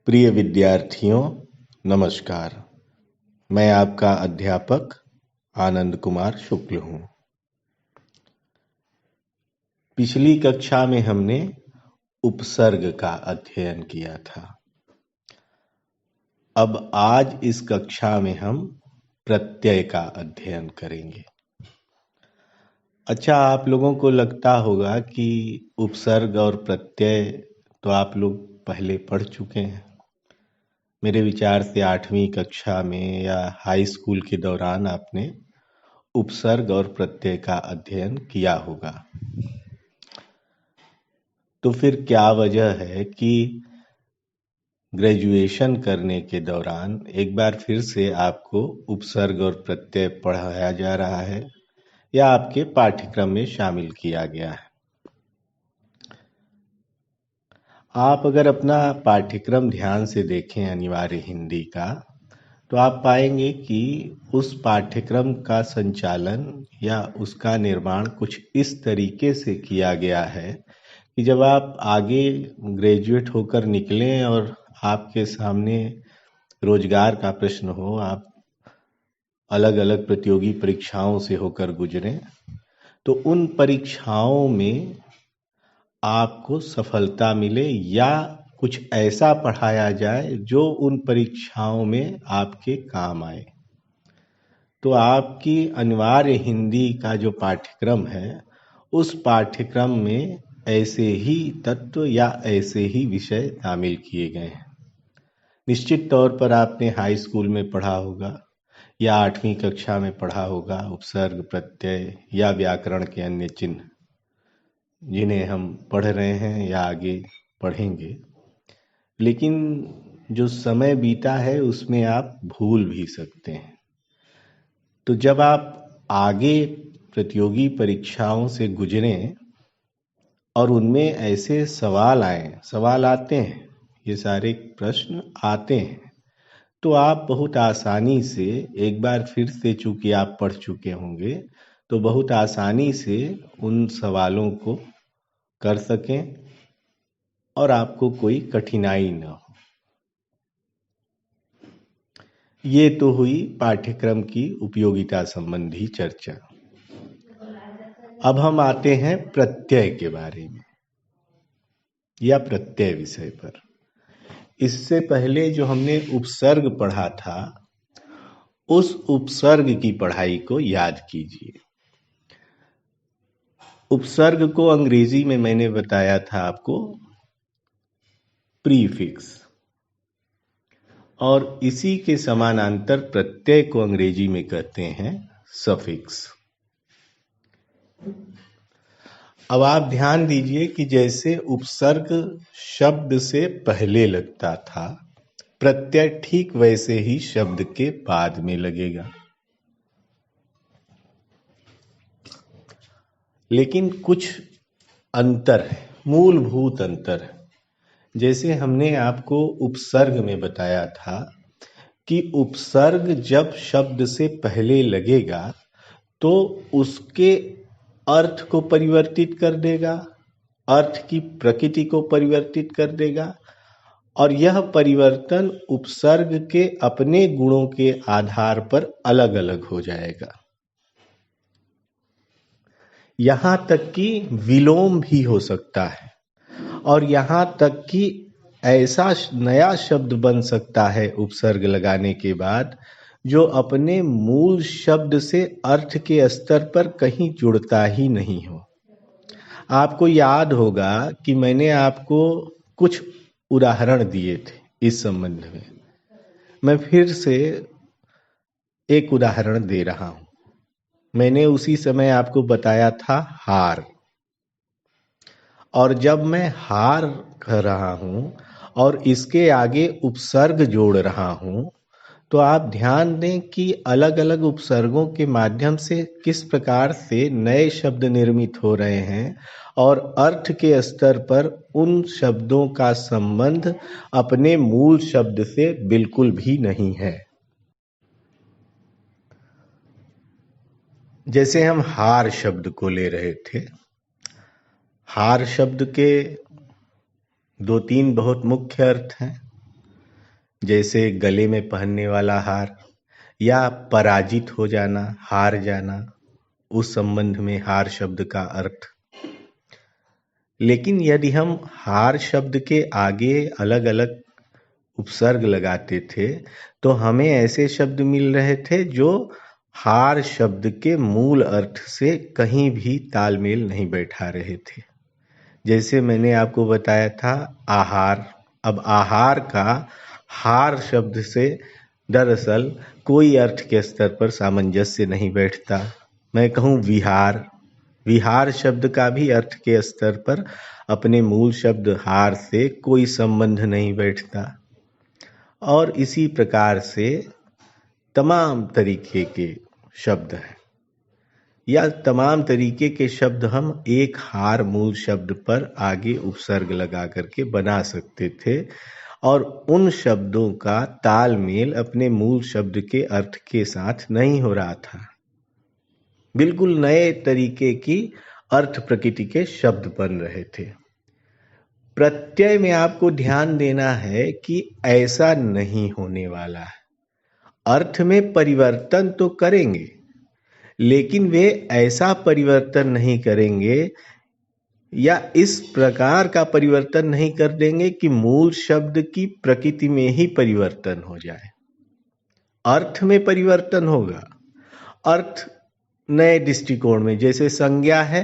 प्रिय विद्यार्थियों, नमस्कार। मैं आपका अध्यापक आनंद कुमार शुक्ल हूँ। पिछली कक्षा में हमने उपसर्ग का अध्ययन किया था। अब आज इस कक्षा में हम प्रत्यय का अध्ययन करेंगे। अच्छा, आप लोगों को लगता होगा कि उपसर्ग और प्रत्यय तो आप लोग पहले पढ़ चुके हैं। मेरे विचार से 8वीं कक्षा में या हाई स्कूल के दौरान आपने उपसर्ग और प्रत्यय का अध्ययन किया होगा। तो फिर क्या वजह है कि ग्रेजुएशन करने के दौरान एक बार फिर से आपको उपसर्ग और प्रत्यय पढ़ाया जा रहा है या आपके पाठ्यक्रम में शामिल किया गया है? आप अगर अपना पाठ्यक्रम ध्यान से देखें अनिवार्य हिंदी का, तो आप पाएंगे कि उस पाठ्यक्रम का संचालन या उसका निर्माण कुछ इस तरीके से किया गया है कि जब आप आगे ग्रेजुएट होकर निकलें और आपके सामने रोजगार का प्रश्न हो, आप अलग अलग प्रतियोगी परीक्षाओं से होकर गुजरें, तो उन परीक्षाओं में आपको सफलता मिले या कुछ ऐसा पढ़ाया जाए जो उन परीक्षाओं में आपके काम आए। तो आपकी अनिवार्य हिंदी का जो पाठ्यक्रम है, उस पाठ्यक्रम में ऐसे ही तत्व या ऐसे ही विषय शामिल किए गए हैं। निश्चित तौर पर आपने हाई स्कूल में पढ़ा होगा या 8वीं कक्षा में पढ़ा होगा उपसर्ग, प्रत्यय या व्याकरण के अन्य चिन्ह, जिन्हें हम पढ़ रहे हैं या आगे पढ़ेंगे। लेकिन जो समय बीता है उसमें आप भूल भी सकते हैं। तो जब आप आगे प्रतियोगी परीक्षाओं से गुजरें और उनमें ऐसे सवाल आते हैं, ये सारे प्रश्न आते हैं, तो आप बहुत आसानी से एक बार फिर से, चूंकि आप पढ़ चुके होंगे, तो बहुत आसानी से उन सवालों को कर सकें और आपको कोई कठिनाई न हो। ये तो हुई पाठ्यक्रम की उपयोगिता संबंधी चर्चा। अब हम आते हैं प्रत्यय के बारे में या प्रत्यय विषय पर। इससे पहले जो हमने उपसर्ग पढ़ा था, उस उपसर्ग की पढ़ाई को याद कीजिए। उपसर्ग को अंग्रेजी में मैंने बताया था आपको प्रीफिक्स, और इसी के समानांतर प्रत्यय को अंग्रेजी में कहते हैं सफिक्स। अब आप ध्यान दीजिए कि जैसे उपसर्ग शब्द से पहले लगता था, प्रत्यय ठीक वैसे ही शब्द के बाद में लगेगा। लेकिन कुछ अंतर है, मूलभूत अंतर है। जैसे हमने आपको उपसर्ग में बताया था कि उपसर्ग जब शब्द से पहले लगेगा तो उसके अर्थ को परिवर्तित कर देगा, अर्थ की प्रकृति को परिवर्तित कर देगा, और यह परिवर्तन उपसर्ग के अपने गुणों के आधार पर अलग अलग हो जाएगा। यहां तक कि विलोम भी हो सकता है, और यहां तक कि ऐसा नया शब्द बन सकता है उपसर्ग लगाने के बाद जो अपने मूल शब्द से अर्थ के स्तर पर कहीं जुड़ता ही नहीं हो। आपको याद होगा कि मैंने आपको कुछ उदाहरण दिए थे इस संबंध में। मैं फिर से एक उदाहरण दे रहा हूं। मैंने उसी समय आपको बताया था हार, और जब मैं हार कह रहा हूं और इसके आगे उपसर्ग जोड़ रहा हूं, तो आप ध्यान दें कि अलग अलग उपसर्गों के माध्यम से किस प्रकार से नए शब्द निर्मित हो रहे हैं, और अर्थ के स्तर पर उन शब्दों का संबंध अपने मूल शब्द से बिल्कुल भी नहीं है। जैसे हम हार शब्द को ले रहे थे, हार शब्द के 2-3 बहुत मुख्य अर्थ हैं। जैसे गले में पहनने वाला हार, या पराजित हो जाना, हार जाना, उस संबंध में हार शब्द का अर्थ। लेकिन यदि हम हार शब्द के आगे अलग अलग उपसर्ग लगाते थे तो हमें ऐसे शब्द मिल रहे थे जो हार शब्द के मूल अर्थ से कहीं भी तालमेल नहीं बैठा रहे थे। जैसे मैंने आपको बताया था आहार। अब आहार का हार शब्द से दरअसल कोई अर्थ के स्तर पर सामंजस्य नहीं बैठता। मैं कहूँ विहार, विहार शब्द का भी अर्थ के स्तर पर अपने मूल शब्द हार से कोई संबंध नहीं बैठता। और इसी प्रकार से तमाम तरीके के शब्द हैं, या तमाम तरीके के शब्द हम एक हार मूल शब्द पर आगे उपसर्ग लगा करके बना सकते थे और उन शब्दों का तालमेल अपने मूल शब्द के अर्थ के साथ नहीं हो रहा था। बिल्कुल नए तरीके की अर्थ प्रकृति के शब्द बन रहे थे। प्रत्यय में आपको ध्यान देना है कि ऐसा नहीं होने वाला है। अर्थ में परिवर्तन तो करेंगे, लेकिन वे ऐसा परिवर्तन नहीं करेंगे या इस प्रकार का परिवर्तन नहीं कर देंगे कि मूल शब्द की प्रकृति में ही परिवर्तन हो जाए। अर्थ में परिवर्तन होगा। अर्थ नए दृष्टिकोण में, जैसे संज्ञा है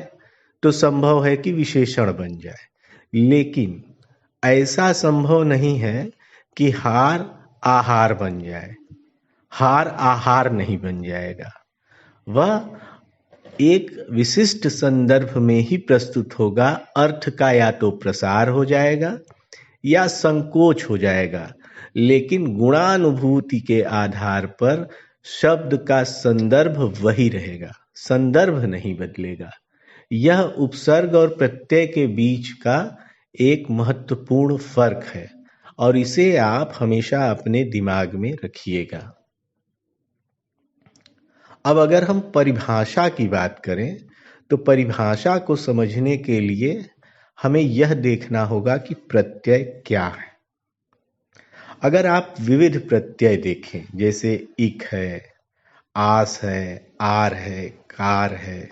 तो संभव है कि विशेषण बन जाए, लेकिन ऐसा संभव नहीं है कि हार आहार बन जाए। हार आहार नहीं बन जाएगा। वह एक विशिष्ट संदर्भ में ही प्रस्तुत होगा। अर्थ का या तो प्रसार हो जाएगा या संकोच हो जाएगा, लेकिन गुणानुभूति के आधार पर शब्द का संदर्भ वही रहेगा, संदर्भ नहीं बदलेगा। यह उपसर्ग और प्रत्यय के बीच का एक महत्वपूर्ण फर्क है और इसे आप हमेशा अपने दिमाग में रखिएगा। अब अगर हम परिभाषा की बात करें तो परिभाषा को समझने के लिए हमें यह देखना होगा कि प्रत्यय क्या है। अगर आप विविध प्रत्यय देखें, जैसे इक है, आस है, आर है, कार है,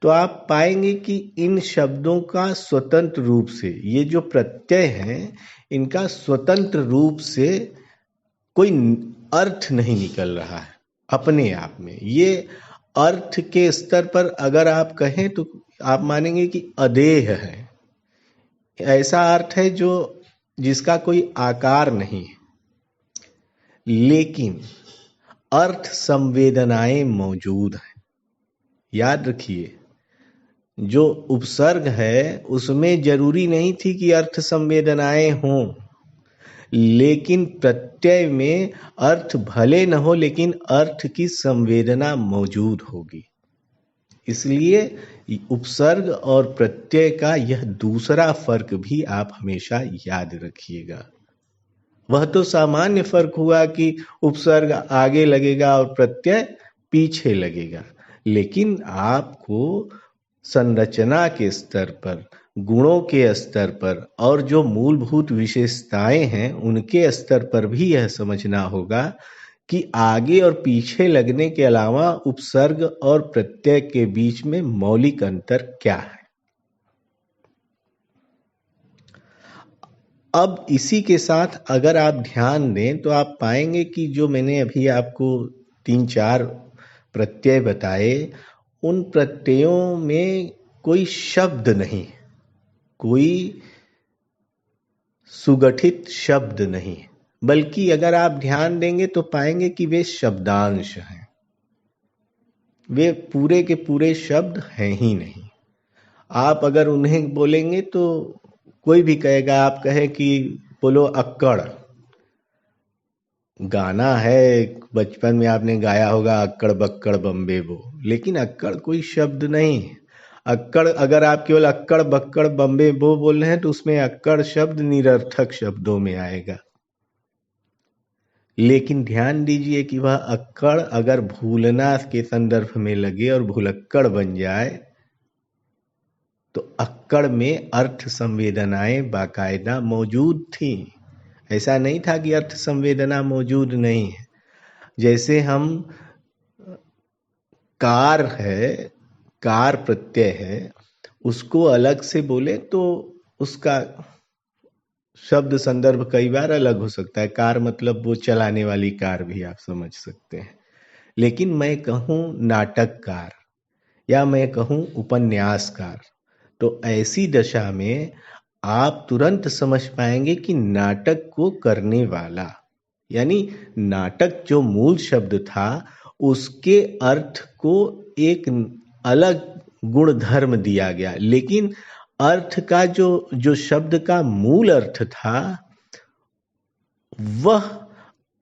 तो आप पाएंगे कि इन शब्दों का स्वतंत्र रूप से, ये जो प्रत्यय हैं इनका स्वतंत्र रूप से कोई अर्थ नहीं निकल रहा है अपने आप में। ये अर्थ के स्तर पर अगर आप कहें तो आप मानेंगे कि अदेह है, ऐसा अर्थ है जो जिसका कोई आकार नहीं है, लेकिन अर्थ संवेदनाएं मौजूद हैं। याद रखिए, जो उपसर्ग है उसमें जरूरी नहीं थी कि अर्थ संवेदनाएं हों, लेकिन प्रत्यय में अर्थ भले न हो लेकिन अर्थ की संवेदना मौजूद होगी। इसलिए उपसर्ग और प्रत्यय का यह दूसरा फर्क भी आप हमेशा याद रखिएगा। वह तो सामान्य फर्क हुआ कि उपसर्ग आगे लगेगा और प्रत्यय पीछे लगेगा, लेकिन आपको संरचना के स्तर पर, गुणों के स्तर पर और जो मूलभूत विशेषताएं हैं उनके स्तर पर भी यह समझना होगा कि आगे और पीछे लगने के अलावा उपसर्ग और प्रत्यय के बीच में मौलिक अंतर क्या है। अब इसी के साथ अगर आप ध्यान दें तो आप पाएंगे कि जो मैंने अभी आपको 3-4 प्रत्यय बताए, उन प्रत्ययों में कोई शब्द नहीं, कोई सुगठित शब्द नहीं, बल्कि अगर आप ध्यान देंगे तो पाएंगे कि वे शब्दांश हैं। वे पूरे के पूरे शब्द हैं ही नहीं। आप अगर उन्हें बोलेंगे तो कोई भी कहेगा, आप कहें कि बोलो अक्कड़, गाना है, बचपन में आपने गाया होगा अक्कड़ बक्कड़ बम्बे बो, लेकिन अक्कड़ कोई शब्द नहीं। अक्कड़, अगर आप केवल अक्कड़ बक्कड़ बम्बे बो बोल रहे हैं तो उसमें अक्कड़ शब्द निरर्थक शब्दों में आएगा। लेकिन ध्यान दीजिए कि वह अक्कड़ अगर भूलना के संदर्भ में लगे और भुलक्कड़ बन जाए तो अक्कड़ में अर्थ संवेदनाएं बाकायदा मौजूद थी। ऐसा नहीं था कि अर्थ संवेदना मौजूद नहीं है। जैसे हम कार है, कार प्रत्यय है, उसको अलग से बोले तो उसका शब्द संदर्भ कई बार अलग हो सकता है। कार मतलब वो चलाने वाली कार भी आप समझ सकते हैं। लेकिन मैं कहूँ नाटककार या मैं कहूँ उपन्यासकार, तो ऐसी दशा में आप तुरंत समझ पाएंगे कि नाटक को करने वाला, यानी नाटक जो मूल शब्द था उसके अर्थ को एक अलग गुणधर्म दिया गया, लेकिन अर्थ का जो शब्द का मूल अर्थ था वह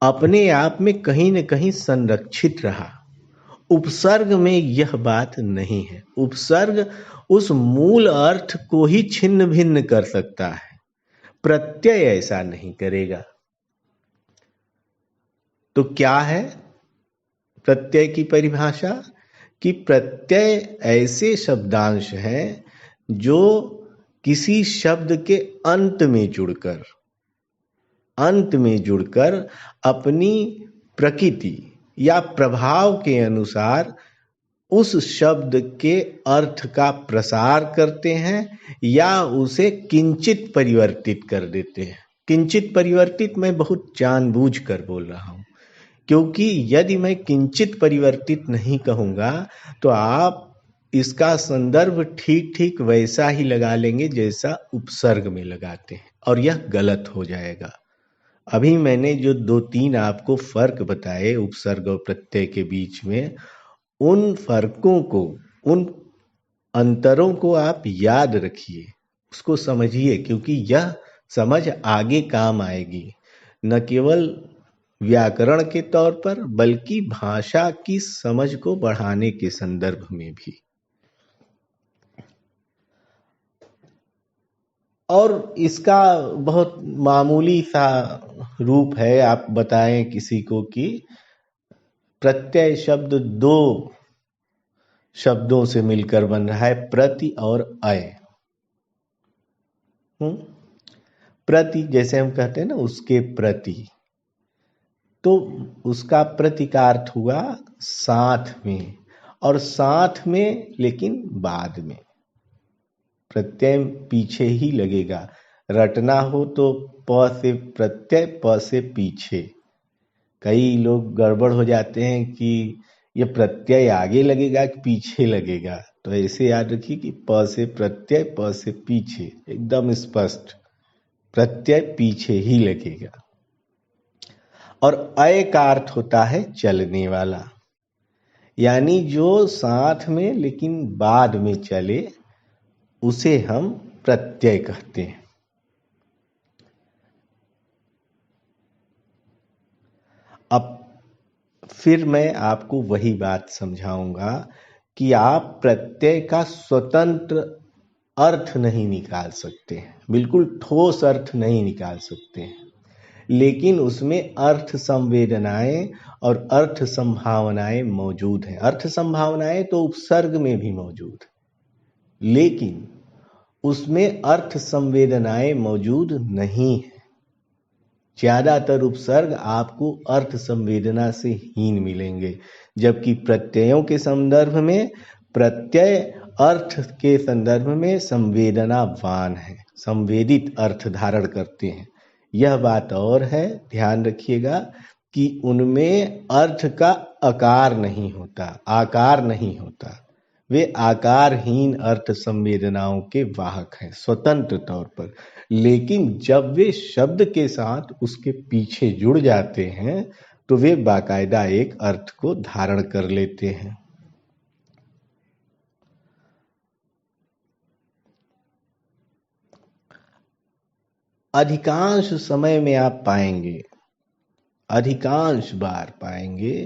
अपने आप में कहीं न कहीं संरक्षित रहा। उपसर्ग में यह बात नहीं है। उपसर्ग उस मूल अर्थ को ही छिन्न भिन्न कर सकता है, प्रत्यय ऐसा नहीं करेगा। तो क्या है प्रत्यय की परिभाषा? कि प्रत्यय ऐसे शब्दांश हैं जो किसी शब्द के अंत में जुड़कर अपनी प्रकृति या प्रभाव के अनुसार उस शब्द के अर्थ का प्रसार करते हैं या उसे किंचित परिवर्तित कर देते हैं। किंचित परिवर्तित मैं बहुत जानबूझकर बोल रहा हूं, क्योंकि यदि मैं किंचित परिवर्तित नहीं कहूंगा तो आप इसका संदर्भ ठीक ठीक वैसा ही लगा लेंगे जैसा उपसर्ग में लगाते हैं, और यह गलत हो जाएगा। अभी मैंने जो 2-3 आपको फर्क बताए उपसर्ग और प्रत्यय के बीच में, उन फर्कों को, उन अंतरों को आप याद रखिए, उसको समझिए, क्योंकि यह समझ आगे काम आएगी, न केवल व्याकरण के तौर पर बल्कि भाषा की समझ को बढ़ाने के संदर्भ में भी। और इसका बहुत मामूली सा रूप है, आप बताएं किसी को कि प्रत्यय शब्द 2 शब्दों से मिलकर बन रहा है, प्रति और अय। प्रति जैसे हम कहते हैं ना, उसके प्रति, तो उसका प्रति का अर्थ हुआ साथ में, और साथ में लेकिन बाद में। प्रत्यय पीछे ही लगेगा। रटना हो तो प से प्रत्यय, प से पीछे। कई लोग गड़बड़ हो जाते हैं कि ये प्रत्यय आगे लगेगा कि पीछे लगेगा, तो ऐसे याद रखिए कि प से प्रत्यय, प से पीछे, एकदम स्पष्ट, प्रत्यय पीछे ही लगेगा। और अय का अर्थ होता है चलने वाला, यानी जो साथ में लेकिन बाद में चले उसे हम प्रत्यय कहते हैं। अब फिर मैं आपको वही बात समझाऊंगा कि आप प्रत्यय का स्वतंत्र अर्थ नहीं निकाल सकते हैं, बिल्कुल ठोस अर्थ नहीं निकाल सकते हैं, लेकिन उसमें अर्थ संवेदनाएं और अर्थ संभावनाएं मौजूद हैं। अर्थ संभावनाएं तो उपसर्ग में भी मौजूद है, लेकिन उसमें अर्थ संवेदनाएं मौजूद नहीं है। ज्यादातर उपसर्ग आपको अर्थ संवेदना से हीन मिलेंगे, जबकि प्रत्ययों के संदर्भ में प्रत्यय अर्थ के संदर्भ में संवेदनावान है, संवेदित अर्थ धारण करते हैं। यह बात और है, ध्यान रखिएगा कि उनमें अर्थ का आकार नहीं होता, आकार नहीं होता। वे आकारहीन अर्थ संवेदनाओं के वाहक हैं स्वतंत्र तौर पर, लेकिन जब वे शब्द के साथ उसके पीछे जुड़ जाते हैं तो वे बाकायदा एक अर्थ को धारण कर लेते हैं। अधिकांश समय में आप पाएंगे, अधिकांश बार पाएंगे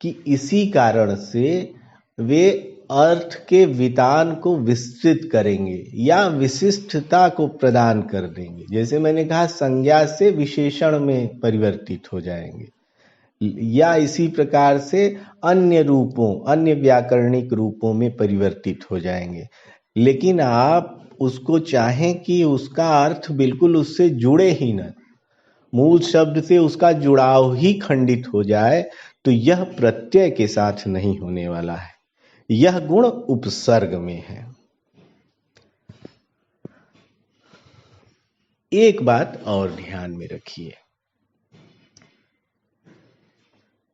कि इसी कारण से वे अर्थ के वितान को विस्तृत करेंगे या विशिष्टता को प्रदान कर देंगे। जैसे मैंने कहा, संज्ञा से विशेषण में परिवर्तित हो जाएंगे, या इसी प्रकार से अन्य रूपों, अन्य व्याकरणिक रूपों में परिवर्तित हो जाएंगे। लेकिन आप उसको चाहें कि उसका अर्थ बिल्कुल उससे जुड़े ही न, मूल शब्द से उसका जुड़ाव ही खंडित हो जाए तो यह प्रत्यय के साथ नहीं होने वाला है। यह गुण उपसर्ग में है। एक बात और ध्यान में रखिए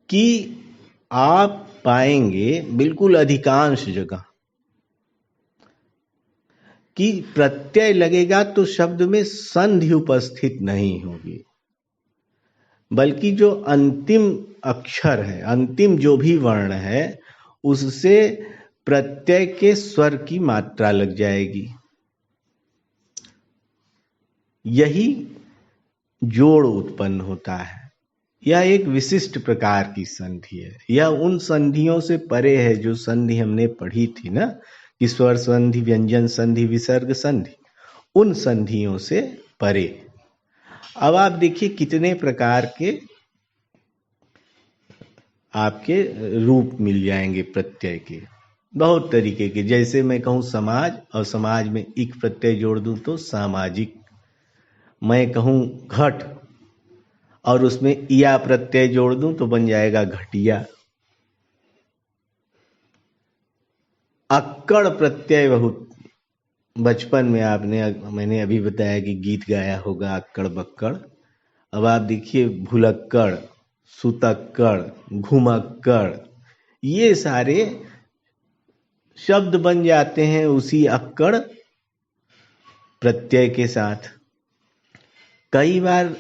कि आप पाएंगे बिल्कुल अधिकांश जगह कि प्रत्यय लगेगा तो शब्द में संधि उपस्थित नहीं होगी, बल्कि जो अंतिम अक्षर है, अंतिम जो भी वर्ण है, उससे प्रत्यय के स्वर की मात्रा लग जाएगी। यही जोड़ उत्पन्न होता है। यह एक विशिष्ट प्रकार की संधि है। यह उन संधियों से परे है जो संधि हमने पढ़ी थी ना, कि स्वर संधि, व्यंजन संधि, विसर्ग संधि, उन संधियों से परे। अब आप देखिए कितने प्रकार के आपके रूप मिल जाएंगे प्रत्यय के, बहुत तरीके के। जैसे मैं कहूँ समाज, और समाज में इक प्रत्यय जोड़ दूं तो सामाजिक। मैं कहूँ घट और उसमें इया प्रत्यय जोड़ दूं तो बन जाएगा घटिया। अक्कड़ प्रत्यय बहुत बचपन में मैंने अभी बताया कि गीत गाया होगा, अक्कड़ बक्कड़। अब आप देखिए भुलक्कड़, सुतक्कड़, घुमक्कड़, ये सारे शब्द बन जाते हैं उसी अक्कड़ प्रत्यय के साथ। कई बार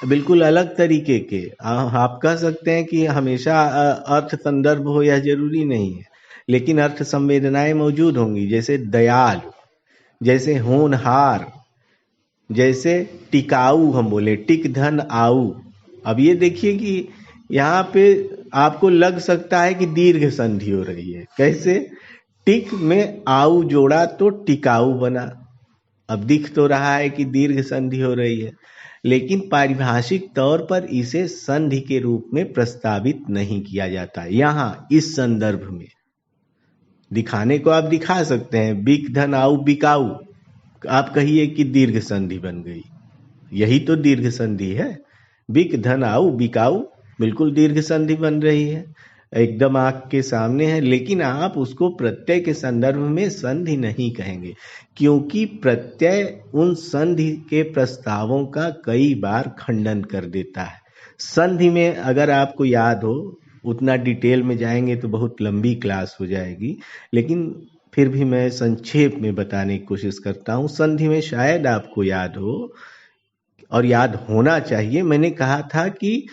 बिल्कुल अलग तरीके के, आप कह सकते हैं कि हमेशा अर्थ संदर्भ हो, यह जरूरी नहीं है, लेकिन अर्थ संवेदनाएं मौजूद होंगी। जैसे दयालु, जैसे होनहार, जैसे टिकाऊ, हम बोले टिक धन आऊ। अब ये देखिए कि यहाँ पे आपको लग सकता है कि दीर्घ संधि हो रही है। कैसे? टिक में आऊ जोड़ा तो टिकाऊ बना। अब दिख तो रहा है कि दीर्घ संधि हो रही है, लेकिन पारिभाषिक तौर पर इसे संधि के रूप में प्रस्तावित नहीं किया जाता। यहाँ इस संदर्भ में दिखाने को आप दिखा सकते हैं, बिक धन आऊ बिकाऊ, आप कहिए कि दीर्घ संधि बन गई। यही तो दीर्घ संधि है। बिक धन आऊ बिकाऊ बिल्कुल दीर्घ संधि बन रही है, एकदम आंख के सामने है। लेकिन आप उसको प्रत्यय के संदर्भ में संधि नहीं कहेंगे, क्योंकि प्रत्यय उन संधि के प्रस्तावों का कई बार खंडन कर देता है। संधि में अगर आपको याद हो, उतना डिटेल में जाएंगे तो बहुत लंबी क्लास हो जाएगी, लेकिन फिर भी मैं संक्षेप में बताने की कोशिश करता हूँ। संधि में शायद आपको याद हो, और याद होना चाहिए, मैंने कहा था कि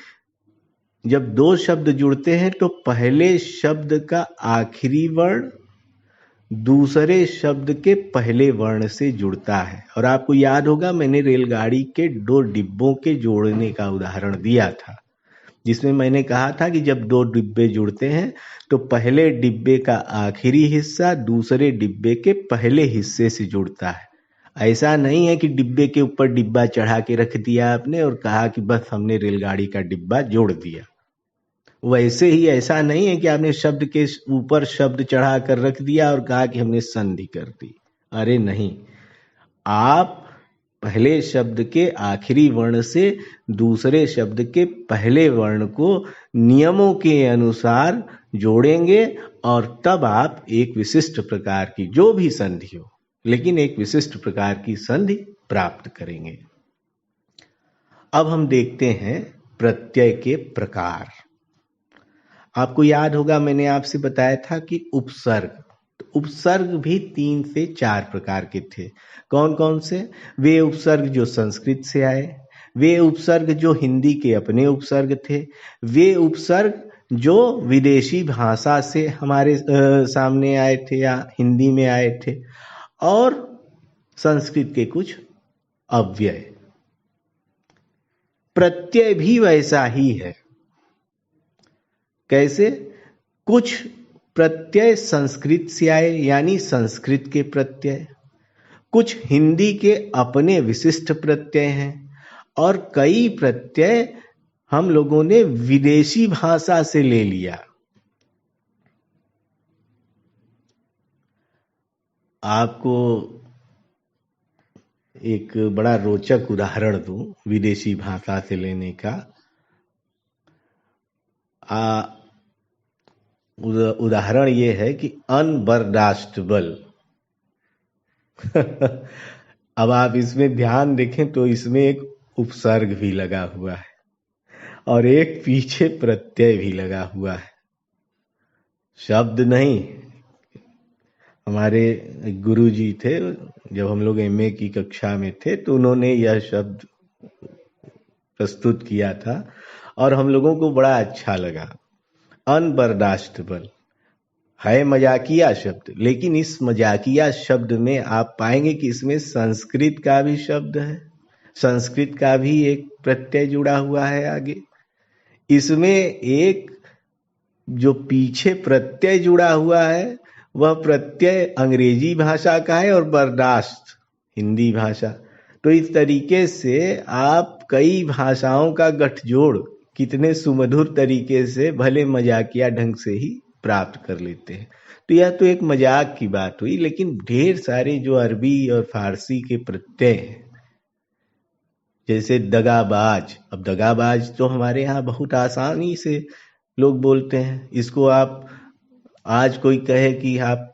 जब दो शब्द जुड़ते हैं तो पहले शब्द का आखिरी वर्ण दूसरे शब्द के पहले वर्ण से जुड़ता है। और आपको याद होगा मैंने रेलगाड़ी के दो डिब्बों के जोड़ने का उदाहरण दिया था, जिसमें मैंने कहा था कि जब दो डिब्बे जुड़ते हैं तो पहले डिब्बे का आखिरी हिस्सा दूसरे डिब्बे के पहले हिस्से से जुड़ता है। ऐसा नहीं है कि डिब्बे के ऊपर डिब्बा चढ़ा के रख दिया आपने और कहा कि बस हमने रेलगाड़ी का डिब्बा जोड़ दिया। वैसे ही ऐसा नहीं है कि आपने शब्द के ऊपर शब्द चढ़ा कर रख दिया और कहा कि हमने संधि कर दी। अरे नहीं, आप पहले शब्द के आखिरी वर्ण से दूसरे शब्द के पहले वर्ण को नियमों के अनुसार जोड़ेंगे, और तब आप एक विशिष्ट प्रकार की, जो भी संधि हो, लेकिन एक विशिष्ट प्रकार की संधि प्राप्त करेंगे। अब हम देखते हैं प्रत्यय के प्रकार। आपको याद होगा मैंने आपसे बताया था कि उपसर्ग, तो उपसर्ग भी 3 से 4 प्रकार के थे। कौन कौन से? वे उपसर्ग जो संस्कृत से आए, वे उपसर्ग जो हिंदी के अपने उपसर्ग थे, वे उपसर्ग जो विदेशी भाषा से हमारे सामने आए थे या हिंदी में आए थे, और संस्कृत के कुछ अव्यय। प्रत्यय भी वैसा ही है। कैसे? कुछ प्रत्यय संस्कृत से आए यानी संस्कृत के प्रत्यय, कुछ हिंदी के अपने विशिष्ट प्रत्यय हैं, और कई प्रत्यय हम लोगों ने विदेशी भाषा से ले लिया। आपको एक बड़ा रोचक उदाहरण दूं विदेशी भाषा से लेने का। उदाहरण ये है कि अनबर्दाश्तबल। अब आप इसमें ध्यान देखें तो इसमें एक उपसर्ग भी लगा हुआ है और एक पीछे प्रत्यय भी लगा हुआ है। शब्द नहीं, हमारे गुरुजी थे, जब हम लोग एमए की कक्षा में थे तो उन्होंने यह शब्द प्रस्तुत किया था और हम लोगों को बड़ा अच्छा लगा। अनबर्दाश्तबल है मजाकिया शब्द, लेकिन इस मजाकिया शब्द में आप पाएंगे कि इसमें संस्कृत का भी शब्द है, संस्कृत का भी एक प्रत्यय जुड़ा हुआ है आगे। इसमें एक जो पीछे प्रत्यय जुड़ा हुआ है वह प्रत्यय अंग्रेजी भाषा का है और बर्दाश्त हिंदी भाषा। तो इस तरीके से आप कई भाषाओं का गठजोड़ कितने सुमधुर तरीके से भले मजाकिया ढंग से ही प्राप्त कर लेते हैं। तो यह तो एक मजाक की बात हुई, लेकिन ढेर सारे जो अरबी और फारसी के प्रत्यय हैं, जैसे दगाबाज। अब दगाबाज तो हमारे यहाँ बहुत आसानी से लोग बोलते हैं। इसको आप आज कोई कहे कि आप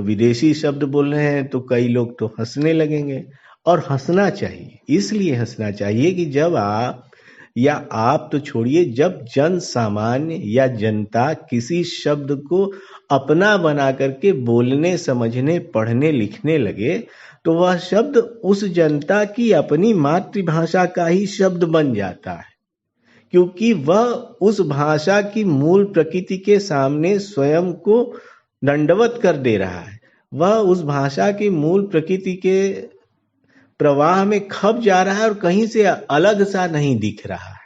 विदेशी शब्द बोल रहे हैं तो कई लोग तो हंसने लगेंगे, और हंसना चाहिए। इसलिए हंसना चाहिए कि जब आप तो छोड़िए, जब जन सामान्य या जनता किसी शब्द को अपना बना करके बोलने, समझने, पढ़ने, लिखने लगे तो वह शब्द उस जनता की अपनी मातृभाषा का ही शब्द बन जाता है, क्योंकि वह उस भाषा की मूल प्रकृति के सामने स्वयं को दंडवत कर दे रहा है। वह उस भाषा की मूल प्रकृति के प्रवाह में खप जा रहा है और कहीं से अलग सा नहीं दिख रहा है।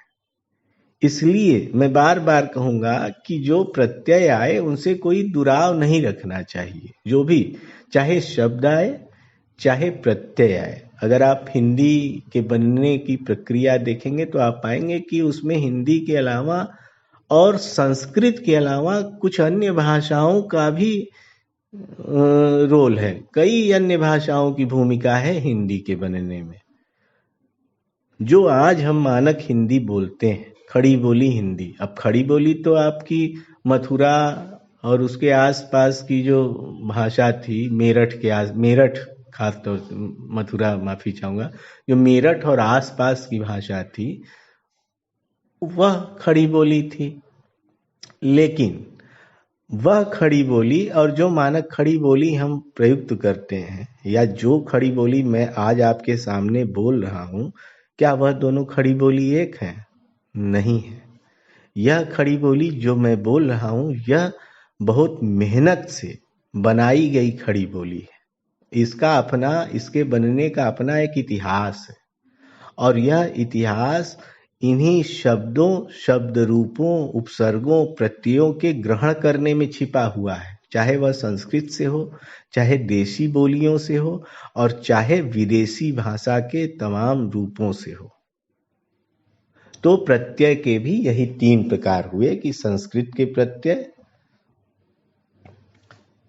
इसलिए मैं बार बार कहूंगा कि जो प्रत्यय आए उनसे कोई दुराव नहीं रखना चाहिए। जो भी, चाहे शब्द आए चाहे प्रत्यय आए। अगर आप हिंदी के बनने की प्रक्रिया देखेंगे तो आप पाएंगे कि उसमें हिंदी के अलावा और संस्कृत के अलावा कुछ अन्य भाषाओं का भी रोल है। कई अन्य भाषाओं की भूमिका है हिंदी के बनने में। जो आज हम मानक हिंदी बोलते हैं, खड़ी बोली हिंदी। अब खड़ी बोली तो आपकी मथुरा और उसके आसपास की जो भाषा थी, मेरठ खासतौर से, मथुरा माफी चाहूंगा, जो मेरठ और आसपास की भाषा थी वह खड़ी बोली थी। लेकिन वह खड़ी बोली और जो मानक खड़ी बोली हम प्रयुक्त करते हैं, या जो खड़ी बोली मैं आज आपके सामने बोल रहा हूं, क्या वह दोनों खड़ी बोली एक है? नहीं है। यह खड़ी बोली जो मैं बोल रहा हूं, यह बहुत मेहनत से बनाई गई खड़ी बोली है। इसके बनने का अपना एक इतिहास है, और यह इतिहास इन्हीं शब्दों, शब्द रूपों, उपसर्गों, प्रत्ययों के ग्रहण करने में छिपा हुआ है। चाहे वह संस्कृत से हो, चाहे देशी बोलियों से हो, और चाहे विदेशी भाषा के तमाम रूपों से हो। तो प्रत्यय के भी यही 3 प्रकार हुए कि संस्कृत के प्रत्यय,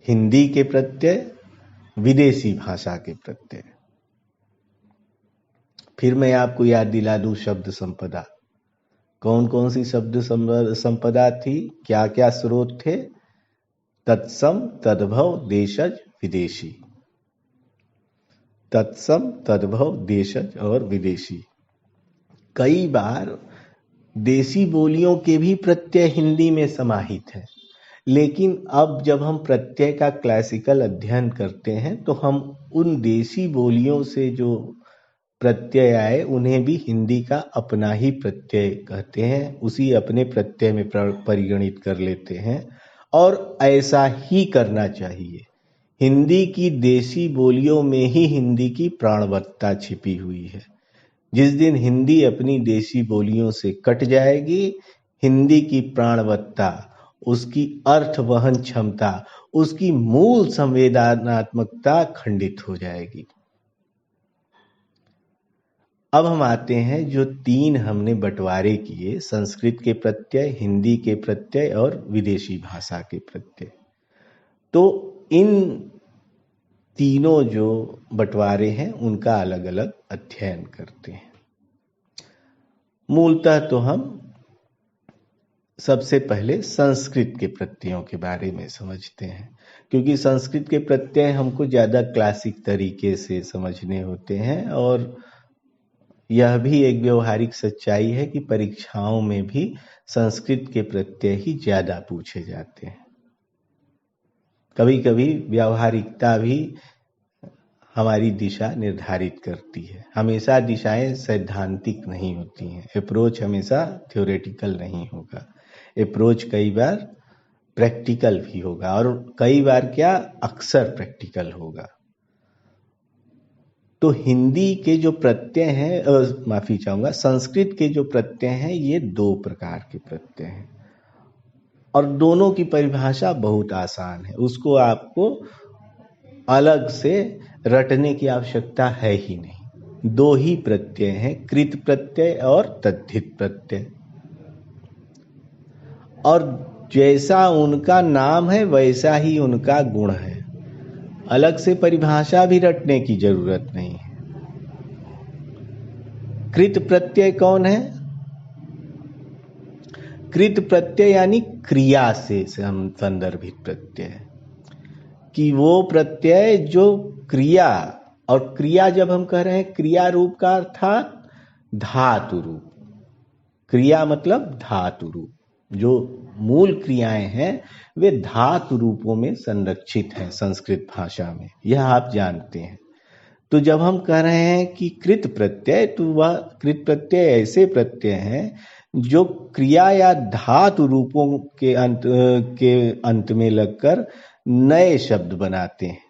हिंदी के प्रत्यय, विदेशी भाषा के प्रत्यय। फिर मैं आपको याद दिला दूं शब्द संपदा। कौन कौन सी शब्द संपदा थी, क्या क्या स्रोत थे? तत्सम, तद्भव, देशज, विदेशी। तत्सम, तद्भव, देशज और विदेशी। कई बार देशी बोलियों के भी प्रत्यय हिंदी में समाहित हैं, लेकिन अब जब हम प्रत्यय का क्लासिकल अध्ययन करते हैं तो हम उन देशी बोलियों से जो प्रत्यय आए उन्हें भी हिंदी का अपना ही प्रत्यय कहते हैं, उसी अपने प्रत्यय में परिगणित कर लेते हैं, और ऐसा ही करना चाहिए। हिंदी की देशी बोलियों में ही हिंदी की प्राणवत्ता छिपी हुई है। जिस दिन हिंदी अपनी देशी बोलियों से कट जाएगी, हिंदी की प्राणवत्ता, उसकी अर्थ वहन क्षमता, उसकी मूल संवेदनात्मकता खंडित हो जाएगी। अब हम आते हैं जो 3 हमने बंटवारे किए, संस्कृत के प्रत्यय, हिंदी के प्रत्यय और विदेशी भाषा के प्रत्यय। तो इन तीनों जो बंटवारे हैं उनका अलग अलग अध्ययन करते हैं। मूलतः तो हम सबसे पहले संस्कृत के प्रत्ययों के बारे में समझते हैं, क्योंकि संस्कृत के प्रत्यय हमको ज़्यादा क्लासिक तरीके से समझने होते हैं, और यह भी एक व्यवहारिक सच्चाई है कि परीक्षाओं में भी संस्कृत के प्रत्यय ही ज़्यादा पूछे जाते हैं। कभी कभी व्यावहारिकता भी हमारी दिशा निर्धारित करती है। हमेशा दिशाएं सैद्धांतिक नहीं होती हैं। अप्रोच हमेशा थ्योरेटिकल नहीं होगा। अप्रोच कई बार प्रैक्टिकल भी होगा, और कई बार क्या, अक्सर प्रैक्टिकल होगा। तो हिंदी के जो प्रत्यय हैं, माफी चाहूंगा, संस्कृत के जो प्रत्यय हैं ये दो प्रकार के प्रत्यय हैं, और दोनों की परिभाषा बहुत आसान है। उसको आपको अलग से रटने की आवश्यकता है ही नहीं। दो ही प्रत्यय हैं, कृत प्रत्यय और तद्धित प्रत्यय, और जैसा उनका नाम है वैसा ही उनका गुण है। अलग से परिभाषा भी रटने की जरूरत नहीं है। कृत प्रत्यय कौन है? कृत प्रत्यय यानी क्रिया से संदर्भित प्रत्यय, कि वो प्रत्यय जो क्रिया, और क्रिया जब हम कह रहे हैं क्रिया रूप का अर्थात धातु रूप। क्रिया मतलब धातु रूप। जो मूल क्रियाएं हैं वे धातु रूपों में संरक्षित हैं संस्कृत भाषा में, यह आप जानते हैं। तो जब हम कह रहे हैं कि कृत प्रत्यय, तो वह कृत प्रत्यय ऐसे प्रत्यय हैं जो क्रिया या धातु रूपों के अंत में लगकर नए शब्द बनाते हैं।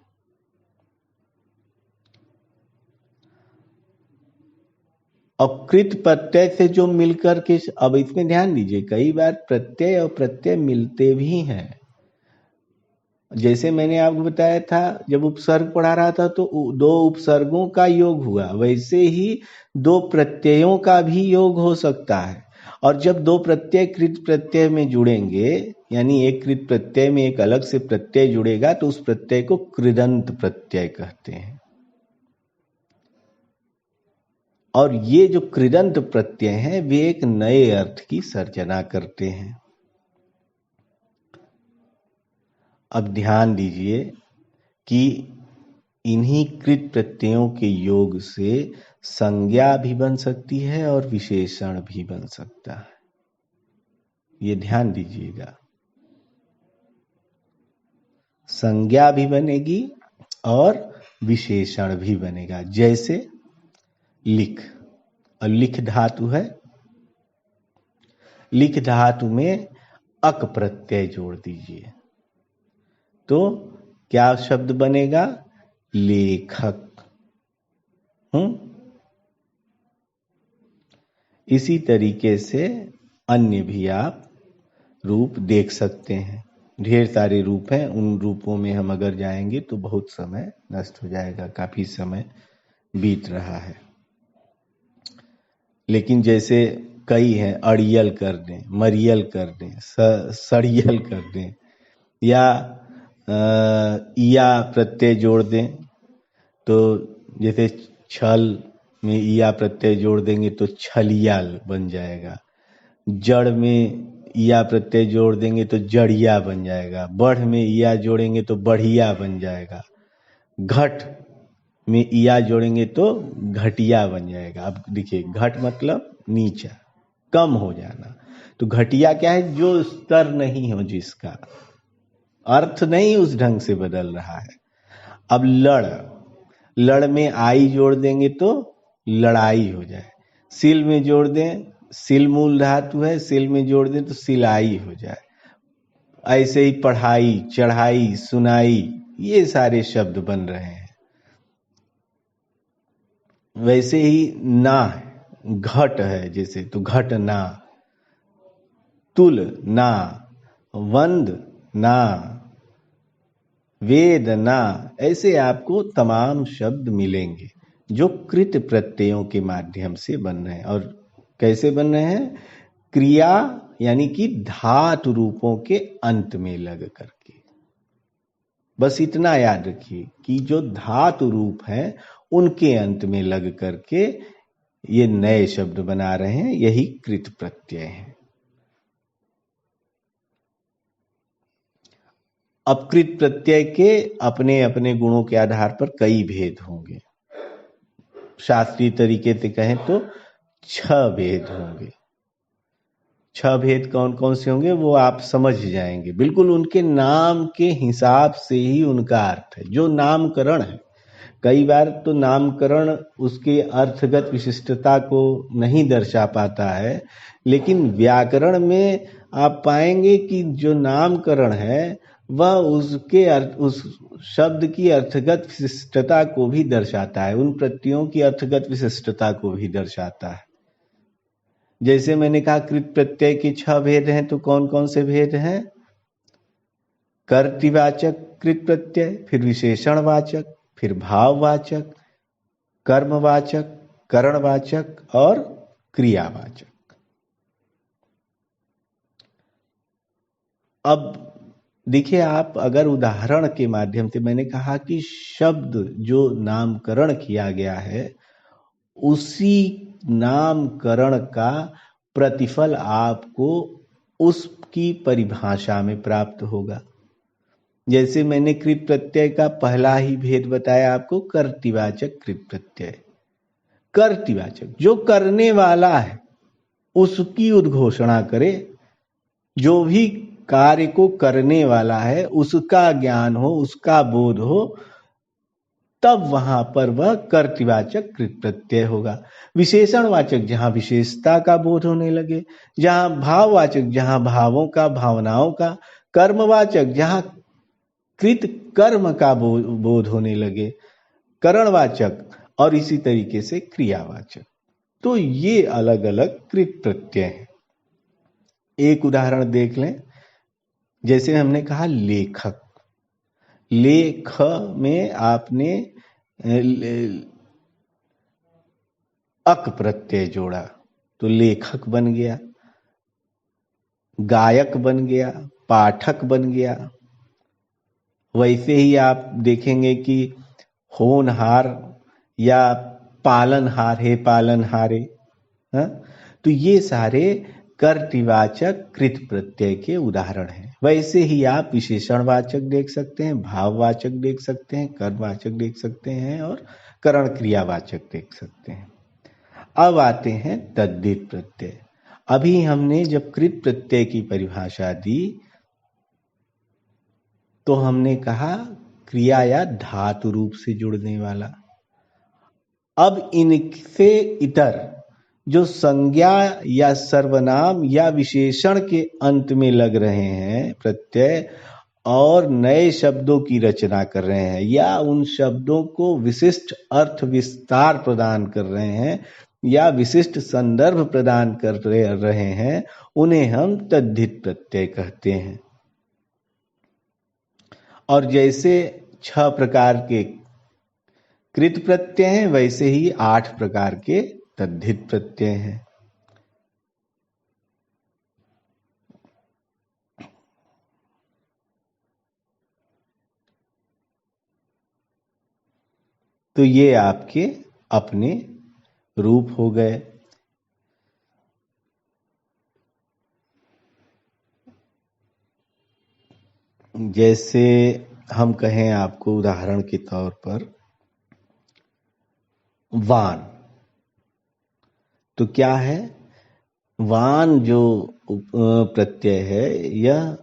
और कृत प्रत्यय से जो मिलकर के, अब इसमें ध्यान दीजिए, कई बार प्रत्यय और प्रत्यय मिलते भी हैं। जैसे मैंने आपको बताया था, जब उपसर्ग पढ़ा रहा था तो दो उपसर्गों का योग हुआ, वैसे ही दो प्रत्ययों का भी योग हो सकता है। और जब दो प्रत्यय कृत प्रत्यय में जुड़ेंगे, यानी एक कृत प्रत्यय में एक अलग से प्रत्यय जुड़ेगा, तो उस प्रत्यय को कृदंत प्रत्यय कहते हैं। और ये जो कृदंत प्रत्यय हैं वे एक नए अर्थ की सर्जना करते हैं। अब ध्यान दीजिए कि इन्हीं कृत प्रत्ययों के योग से संज्ञा भी बन सकती है और विशेषण भी बन सकता है। ये ध्यान दीजिएगा, संज्ञा भी बनेगी और विशेषण भी बनेगा। जैसे लिख, और लिख धातु है, लिख धातु में अक प्रत्यय जोड़ दीजिए तो क्या शब्द बनेगा? लेखक। इसी तरीके से अन्य भी आप रूप देख सकते हैं। ढेर सारे रूप हैं, उन रूपों में हम अगर जाएंगे तो बहुत समय नष्ट हो जाएगा, काफी समय बीत रहा है। लेकिन जैसे कई हैं, अड़ियल कर दें, मरियल कर दें, सड़ियल कर दें, या इया प्रत्यय जोड़ दें, तो जैसे छल में इया प्रत्यय जोड़ देंगे तो छलिया बन जाएगा। जड़ में इया प्रत्यय जोड़ देंगे तो जड़िया बन जाएगा। बढ़ में इया जोड़ेंगे तो बढ़िया बन जाएगा। घट में इया जोड़ेंगे तो घटिया बन जाएगा। अब देखिए, घट मतलब नीचा, कम हो जाना, तो घटिया क्या है? जो स्तर नहीं हो, जिसका अर्थ नहीं उस ढंग से बदल रहा है। अब लड़, लड़ में आई जोड़ देंगे तो लड़ाई हो जाए। सिल में जोड़ दें, सिल मूल धातु है, सिल में जोड़ दें तो सिलाई हो जाए। ऐसे ही पढ़ाई, चढ़ाई, सुनाई, ये सारे शब्द बन रहे हैं। वैसे ही ना घट है, जैसे तो घट ना, तुल ना, वंद ना, वेद ना, ऐसे आपको तमाम शब्द मिलेंगे जो कृत प्रत्ययों के माध्यम से बन रहे हैं। और कैसे बन रहे हैं? क्रिया यानी कि धातु रूपों के अंत में लग करके। बस इतना याद रखिए कि जो धातु रूप हैं उनके अंत में लग करके ये नए शब्द बना रहे हैं, यही कृत प्रत्यय है। अब कृत प्रत्यय के अपने अपने गुणों के आधार पर कई भेद होंगे। शास्त्रीय तरीके से कहें तो 6 भेद होंगे। 6 भेद कौन कौन से होंगे वो आप समझ जाएंगे, बिल्कुल उनके नाम के हिसाब से ही उनका अर्थ है। जो नामकरण है, कई बार तो नामकरण उसके अर्थगत विशिष्टता को नहीं दर्शा पाता है, लेकिन व्याकरण में आप पाएंगे कि जो नामकरण है वह उसके उस शब्द की अर्थगत विशिष्टता को भी दर्शाता है, उन प्रत्ययों की अर्थगत विशिष्टता को भी दर्शाता है। जैसे मैंने कहा कृत प्रत्यय के 6 भेद हैं, तो कौन कौन से भेद हैं? कर्तृवाचक कृत प्रत्यय, फिर विशेषणवाचक, फिर भाववाचक, कर्मवाचक, करणवाचक और क्रियावाचक। अब देखिए, आप अगर उदाहरण के माध्यम से, मैंने कहा कि शब्द जो नामकरण किया गया है उसी नामकरण का प्रतिफल आपको उसकी परिभाषा में प्राप्त होगा। जैसे मैंने कृत प्रत्यय का पहला ही भेद बताया आपको, कर्तृवाचक कृत प्रत्यय। कर्तृवाचक जो करने वाला है उसकी उद्घोषणा करे, जो भी कार्य को करने वाला है उसका ज्ञान हो, उसका बोध हो, तब वहां पर वह कर्तृवाचक कृत प्रत्यय होगा। विशेषणवाचक जहां विशेषता का बोध होने लगे, जहां भाववाचक जहां भावों का, भावनाओं का, कर्मवाचक जहां कृत कर्म का बोध होने लगे, करणवाचक, और इसी तरीके से क्रियावाचक। तो ये अलग अलग कृत प्रत्यय हैं। एक उदाहरण देख लें, जैसे हमने कहा लेखक। लेख में आपने अक प्रत्यय जोड़ा तो लेखक बन गया, गायक बन गया, पाठक बन गया। वैसे ही आप देखेंगे कि होनहार या पालनहार है, पालनहारे। तो ये सारे कर्तृवाचक कृत प्रत्यय के उदाहरण हैं। वैसे ही आप विशेषणवाचक देख सकते हैं, भाववाचक देख सकते हैं, कर्मवाचक देख सकते हैं और करण क्रियावाचक देख सकते हैं। अब आते हैं तद्धित प्रत्यय। अभी हमने जब कृत प्रत्यय की परिभाषा दी तो हमने कहा क्रिया या धातु रूप से जुड़ने वाला। अब इनसे इतर जो संज्ञा या सर्वनाम या विशेषण के अंत में लग रहे हैं प्रत्यय और नए शब्दों की रचना कर रहे हैं या उन शब्दों को विशिष्ट अर्थ विस्तार प्रदान कर रहे हैं या विशिष्ट संदर्भ प्रदान कर रहे हैं, उन्हें हम तद्धित प्रत्यय कहते हैं। और जैसे 6 प्रकार के कृत प्रत्यय हैं, वैसे ही 8 प्रकार के तद्धित प्रत्यय हैं। तो ये आपके अपने रूप हो गए। जैसे हम कहें आपको उदाहरण के तौर पर वान, तो क्या है? वान जो प्रत्यय है यह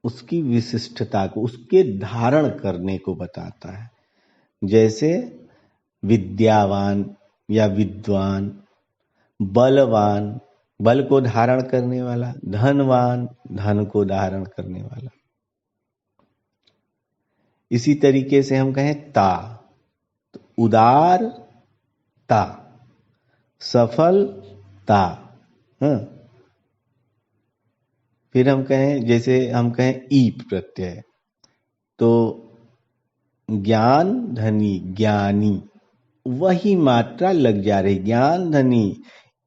उसकी विशिष्टता को, उसके धारण करने को बताता है। जैसे विद्यावान या विद्वान, बलवान बल को धारण करने वाला, धनवान धन को धारण करने वाला। इसी तरीके से हम कहें ता, तो उदार ता, सफलता। फिर हम कहें, जैसे हम कहें ईप प्रत्यय, तो ज्ञान धनी, ज्ञानी, वही मात्रा लग जा रही, ज्ञान धनी।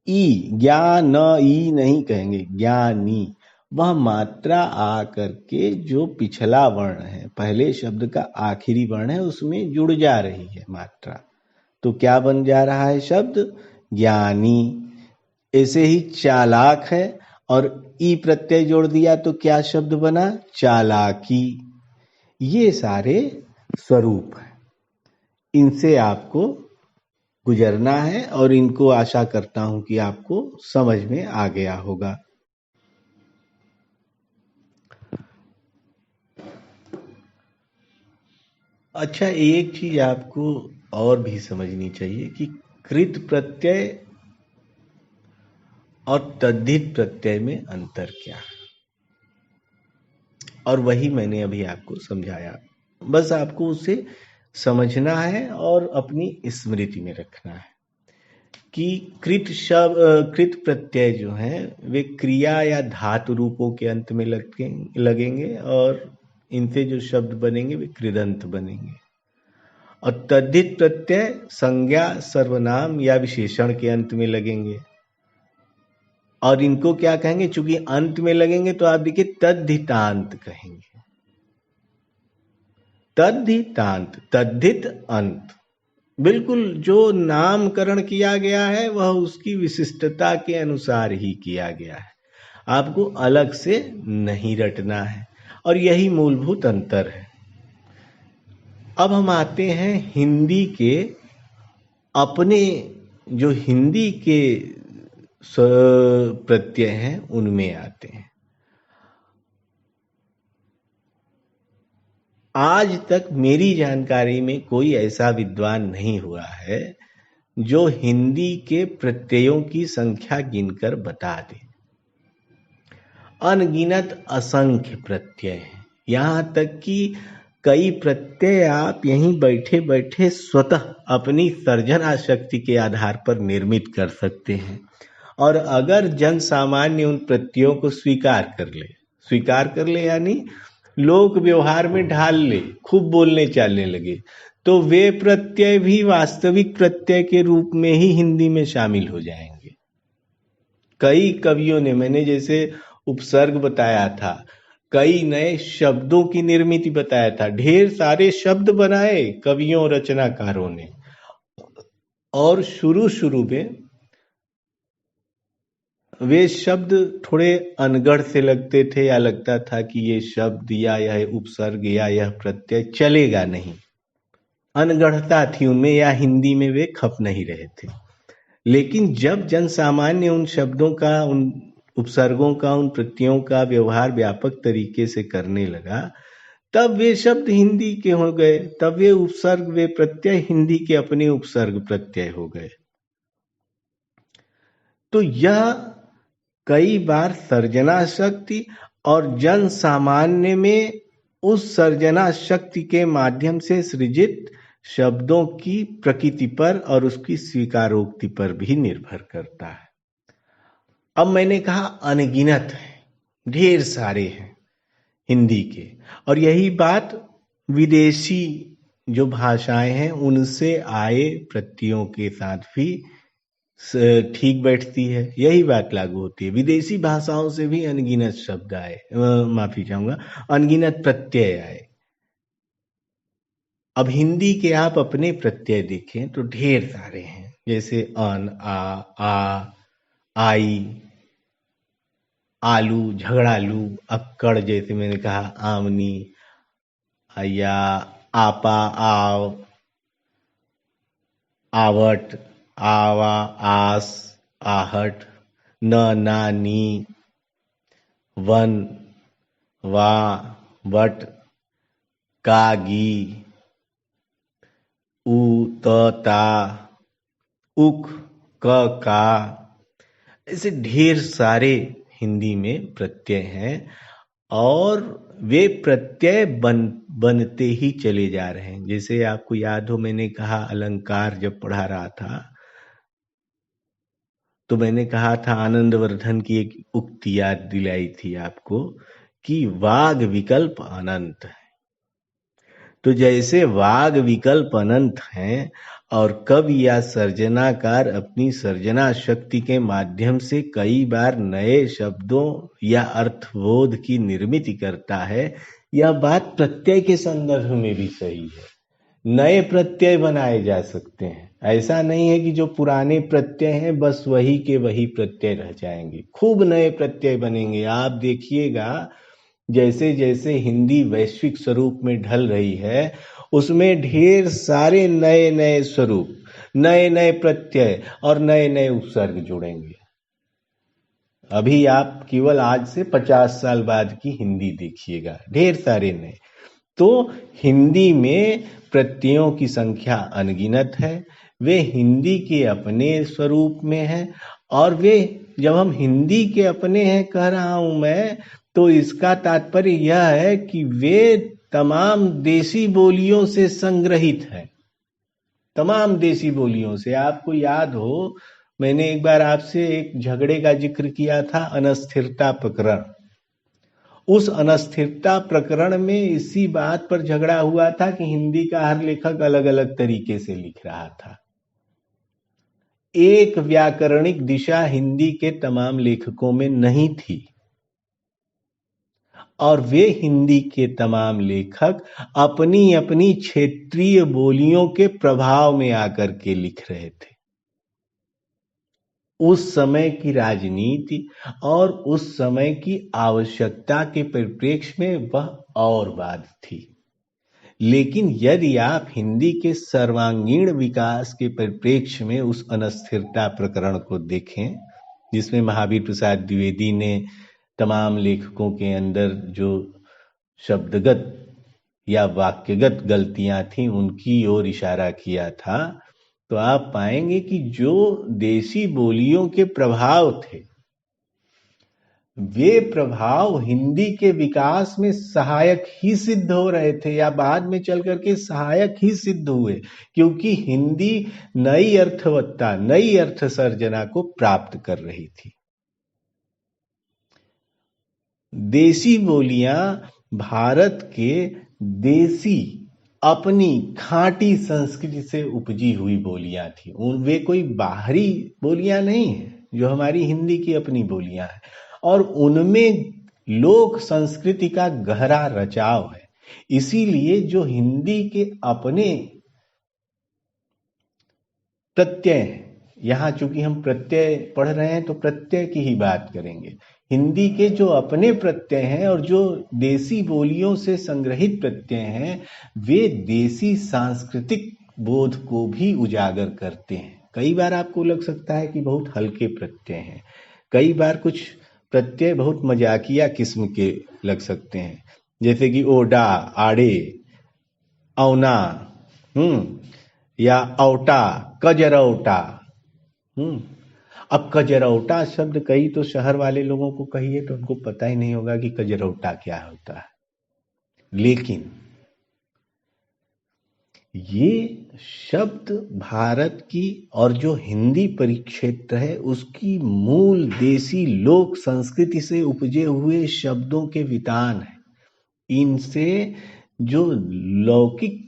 ई ज्ञान ई नहीं कहेंगे, ज्ञानी, वह मात्रा आ करके जो पिछला वर्ण है, पहले शब्द का आखिरी वर्ण है, उसमें जुड़ जा रही है मात्रा। तो क्या बन जा रहा है शब्द? ज्ञानी। ऐसे ही चालाक है और ई प्रत्यय जोड़ दिया तो क्या शब्द बना? चालाकी। ये सारे स्वरूप हैं, इनसे आपको गुजरना है और इनको आशा करता हूं कि आपको समझ में आ गया होगा। अच्छा, एक चीज आपको और भी समझनी चाहिए कि कृत प्रत्यय और तद्धित प्रत्यय में अंतर क्या है, और वही मैंने अभी आपको समझाया। बस आपको उसे समझना है और अपनी स्मृति में रखना है कि कृत प्रत्यय जो हैं वे क्रिया या धातु रूपों के अंत में लगेंगे और इनसे जो शब्द बनेंगे वे कृदंत बनेंगे। और तद्धित प्रत्यय संज्ञा, सर्वनाम या विशेषण के अंत में लगेंगे और इनको क्या कहेंगे? चूंकि अंत में लगेंगे तो आप देखिए तद्धितांत कहेंगे। तद्धितांत, तद्धित अंत, बिल्कुल जो नामकरण किया गया है वह उसकी विशिष्टता के अनुसार ही किया गया है, आपको अलग से नहीं रटना है, और यही मूलभूत अंतर है। अब हम आते हैं हिंदी के अपने, जो हिंदी के प्रत्यय हैं उनमें आते हैं। आज तक मेरी जानकारी में कोई ऐसा विद्वान नहीं हुआ है जो हिंदी के प्रत्ययों की संख्या गिनकर बता दे। अनगिनत असंख्य प्रत्यय हैं, यहाँ तक कि कई प्रत्यय आप यहीं बैठे बैठे स्वतः अपनी सर्जना शक्ति के आधार पर निर्मित कर सकते हैं। और अगर जन सामान्य उन प्रत्ययों को स्वीकार कर ले यानी लोक व्यवहार में ढाल ले, खूब बोलने चालने लगे, तो वे प्रत्यय भी वास्तविक प्रत्यय के रूप में ही हिंदी में शामिल हो जाएंगे। कई कवियों ने, मैंने जैसे उपसर्ग बताया था, कई नए शब्दों की निर्मिति बताया था, ढेर सारे शब्द बनाए कवियों रचनाकारों ने, और शुरू शुरू में वे शब्द थोड़े अनगढ़ से लगते थे, या लगता था कि ये शब्द या यह उपसर्ग या यह प्रत्यय चलेगा नहीं, अनगढ़ता थी उनमें, या हिंदी में वे खप नहीं रहे थे। लेकिन जब जन सामान्य उन शब्दों का, उन उपसर्गों का, उन प्रत्ययों का व्यवहार व्यापक तरीके से करने लगा, तब वे शब्द हिंदी के हो गए, तब वे उपसर्ग, वे प्रत्यय हिंदी के अपने उपसर्ग प्रत्यय हो गए। तो यह कई बार सर्जना शक्ति और जन सामान्य में उस सर्जना शक्ति के माध्यम से सृजित शब्दों की प्रकृति पर और उसकी स्वीकारोक्ति पर भी निर्भर करता है। अब मैंने कहा अनगिनत है, ढेर सारे हैं हिंदी के, और यही बात विदेशी जो भाषाएं हैं उनसे आए प्रत्ययों के साथ भी ठीक बैठती है, यही बात लागू होती है। विदेशी भाषाओं से भी अनगिनत शब्द आए, माफी चाहूंगा, अनगिनत प्रत्यय आए। अब हिंदी के आप अपने प्रत्यय देखें तो ढेर सारे हैं, जैसे अन, आ, आई, आलू, झगड़ालू, अक्कड़, जैसे मैंने कहा आमनी, या आपा, आव, आवट, आवा, आस, आहट, न, ना, नी, वन, वा, वट, कागी, उ, त, ता, उक, क, का, ऐसे ढेर सारे हिंदी में प्रत्यय हैं, और वे प्रत्यय बनते ही चले जा रहे हैं। जैसे आपको याद हो, मैंने कहा अलंकार जब पढ़ा रहा था तो मैंने कहा था, आनंदवर्धन की एक उक्ति याद दिलाई थी आपको कि वाग विकल्प अनंत है। तो जैसे वाग विकल्प अनंत हैं और कवि या सर्जनाकार अपनी सर्जना शक्ति के माध्यम से कई बार नए शब्दों या अर्थबोध की निर्मित करता है। यह बात प्रत्यय के संदर्भ में भी सही है। नए प्रत्यय बनाए जा सकते हैं, ऐसा नहीं है कि जो पुराने प्रत्यय हैं बस वही के वही प्रत्यय रह जाएंगे। खूब नए प्रत्यय बनेंगे। आप देखिएगा जैसे जैसे हिंदी वैश्विक स्वरूप में ढल रही है, उसमें ढेर सारे नए नए स्वरूप, नए नए प्रत्यय और नए नए उपसर्ग जुड़ेंगे। अभी आप केवल आज से 50 साल बाद की हिंदी देखिएगा, ढेर सारे नए। तो हिंदी में प्रत्ययों की संख्या अनगिनत है। वे हिंदी के अपने स्वरूप में हैं, और वे, जब हम हिंदी के अपने हैं कह रहा हूं मैं, तो इसका तात्पर्य यह है कि वे तमाम देसी बोलियों से संग्रहित हैं। तमाम देसी बोलियों से। आपको याद हो, मैंने एक बार आपसे एक झगड़े का जिक्र किया था, अनस्थिरता प्रकरण। उस अनस्थिरता प्रकरण में इसी बात पर झगड़ा हुआ था कि हिंदी का हर लेखक अलग अलग तरीके से लिख रहा था। एक व्याकरणिक दिशा हिंदी के तमाम लेखकों में नहीं थी, और वे हिंदी के तमाम लेखक अपनी अपनी क्षेत्रीय बोलियों के प्रभाव में आकर के लिख रहे थे। उस समय की राजनीति और उस समय की आवश्यकता के परिप्रेक्ष्य में वह और बात थी। लेकिन यदि आप हिंदी के सर्वांगीण विकास के परिप्रेक्ष्य में उस अनस्थिरता प्रकरण को देखें, जिसमें महावीर प्रसाद द्विवेदी ने तमाम लेखकों के अंदर जो शब्दगत या वाक्यगत गलतियां थीं उनकी ओर इशारा किया था, तो आप पाएंगे कि जो देसी बोलियों के प्रभाव थे, वे प्रभाव हिंदी के विकास में सहायक ही सिद्ध हो रहे थे, या बाद में चल करके सहायक ही सिद्ध हुए, क्योंकि हिंदी नई अर्थवत्ता, नई अर्थ सर्जना को प्राप्त कर रही थी। देसी बोलियां भारत के देसी अपनी खांटी संस्कृति से उपजी हुई बोलियां थी। वे कोई बाहरी बोलियां नहीं है, जो हमारी हिंदी की अपनी बोलियां हैं, और उनमें लोक संस्कृति का गहरा रचाव है। इसीलिए जो हिंदी के अपने प्रत्यय हैं, यहां चूंकि हम प्रत्यय पढ़ रहे हैं तो प्रत्यय की ही बात करेंगे। हिंदी के जो अपने प्रत्यय हैं और जो देसी बोलियों से संग्रहित प्रत्यय हैं, वे देसी सांस्कृतिक बोध को भी उजागर करते हैं। कई बार आपको लग सकता है कि बहुत हल्के प्रत्यय हैं, कई बार कुछ प्रत्यय बहुत मजाकिया किस्म के लग सकते हैं, जैसे कि ओडा, आड़े, औना, या औटा, कजरौटा। अब कजरौटा शब्द कई तो शहर वाले लोगों को कहिए तो उनको पता ही नहीं होगा कि कजरौटा क्या होता है। लेकिन ये शब्द भारत की और जो हिंदी परिक्षेत्र है उसकी मूल देसी लोक संस्कृति से उपजे हुए शब्दों के वितान है। इनसे जो लौकिक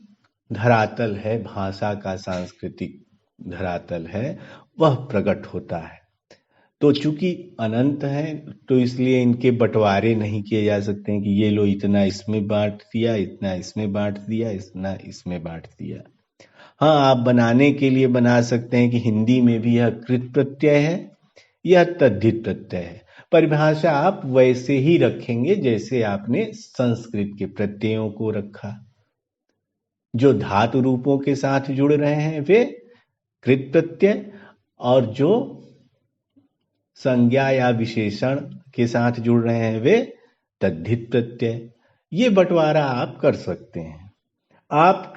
धरातल है, भाषा का सांस्कृतिक धरातल है, वह प्रकट होता है। तो चूंकि अनंत है तो इसलिए इनके बंटवारे नहीं किए जा सकते हैं कि ये लो इतना इसमें बांट दिया, इतना इसमें बांट दिया, इतना इसमें बांट दिया। हाँ, आप बनाने के लिए बना सकते हैं कि हिंदी में भी यह कृत प्रत्यय है, यह तद्धित प्रत्यय है। परिभाषा आप वैसे ही रखेंगे जैसे आपने संस्कृत के प्रत्ययों को रखा। जो धातु रूपों के साथ जुड़ रहे हैं वे कृत प्रत्यय, और जो संज्ञा या विशेषण के साथ जुड़ रहे हैं वे तद्धित प्रत्यय। ये बंटवारा आप कर सकते हैं। आप